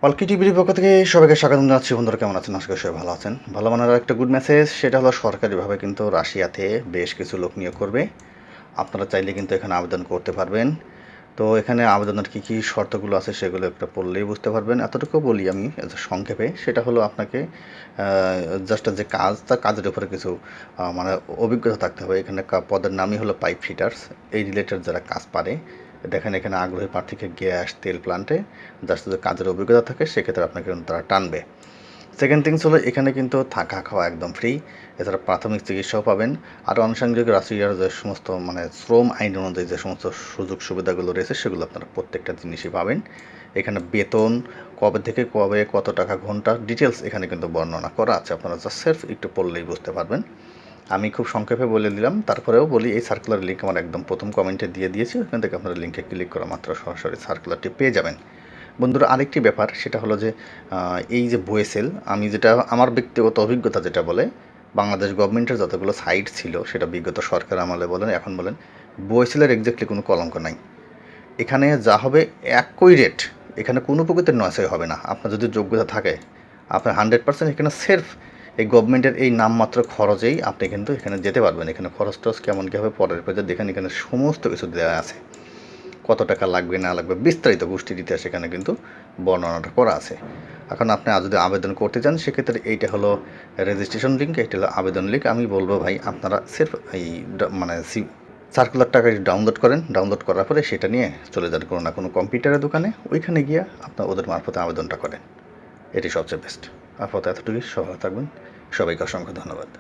পালকি টিভির পক্ষ থেকে সবাইকে স্বাগত জানাচ্ছি। বন্ধুরা কেমন আছেন? আশা করি সবাই ভালো আছেন। ভালো মানার একটা গুড মেসেজ, সেটা হলো সরকারিভাবে কিন্তু রাশিয়াতে বেশ কিছু লোক নিয়োগ করবে। আপনারা চাইলে কিন্তু এখানে আবেদন করতে পারবেন। তো এখানে আবেদনের কী কী শর্তগুলো আছে সেগুলো একটা পড়লেই বুঝতে পারবেন। এতটুকু বলি আমি সংক্ষেপে, সেটা হলো আপনাকে জাস্ট যে কাজ, তার কাজের উপরে কিছু মানে অভিজ্ঞতা থাকতে হবে। এখানে পদের নামই হলো পাইপ ফিটার্স। এই রিলেটেড যারা কাজ পারে, দেখেন এখানে আগ্রহী প্রার্থীকে গ্যাস তেল প্লান্টে জাস্ট যদি কাজের অভিজ্ঞতা থাকে সেক্ষেত্রে আপনাকে কিন্তু তারা টানবে। সেকেন্ড থিংস হলো এখানে কিন্তু থাকা খাওয়া একদম ফ্রি। এছাড়া প্রাথমিক চিকিৎসাও পাবেন। আর আনুষঙ্গিক রাশিয়ার যে সমস্ত শ্রম আইন অনুযায়ী যে সমস্ত সুযোগ সুবিধাগুলো রয়েছে সেগুলো আপনারা প্রত্যেকটা জিনিসই পাবেন। এখানে বেতন কবে থেকে কবে, কত টাকা ঘন্টা, ডিটেলস এখানে কিন্তু বর্ণনা করা আছে। আপনারা জাস্ট সেলফ একটু পড়লেই বুঝতে পারবেন। আমি খুব সংক্ষেপে বলে দিলাম, তারপরেও বলি এই সার্কুলার লিঙ্ক আমার একদম প্রথম কমেন্টে দিয়ে দিয়েছি। ওখান থেকে আপনারা লিঙ্কে ক্লিক করা মাত্র সরাসরি সার্কুলারটি পেয়ে যাবেন। বন্ধুরা, আরেকটি ব্যাপার, সেটা হলো যে এই যে বোয়েসেল, আমি যেটা আমার ব্যক্তিগত অভিজ্ঞতা যেটা বলে, বাংলাদেশ গভর্নমেন্টের যতগুলো সাইট ছিল সেটা বিগত সরকার আমলে বলেন এখন বলেন, বোয়েসেলের এক্স্যাক্টলি কোনো কলঙ্ক নাই। এখানে যা হবে একই রেট, এখানে কোনো প্রকৃতির নয়সই হবে না। আপনার যদি যোগ্যতা থাকে, আপনার 100% এখানে সেলফ এই গভর্নমেন্টের এই নামমাত্র খরচেই আপনি কিন্তু এখানে যেতে পারবেন। এখানে খরচ টরচ কেমন কী হবে পরের পেজে দেখেন, এখানে সমস্ত কিছু দেওয়া আছে। কত টাকা লাগবে না লাগবে বিস্তারিত গোষ্ঠীর ইতিহাস এখানে কিন্তু বর্ণনাটা করা আছে। এখন আপনি যদি আবেদন করতে চান সেক্ষেত্রে এইটা হলো রেজিস্ট্রেশন লিঙ্ক, এইটা হলো আবেদন লিঙ্ক। আমি বলবো ভাই আপনারা সির্ফ এই মানে সার্কুলারটাকে ডাউনলোড করেন। ডাউনলোড করার পরে সেটা নিয়ে চলে যান কোনো না কোনো কম্পিউটারের দোকানে, ওইখানে গিয়ে আপনার ওদের মারফতে আবেদনটা করেন। এটি সবচেয়ে বেস্ট। আপাতত এতটুকুই। সবাই থাকবেন। সবাইকে অসংখ্য ধন্যবাদ।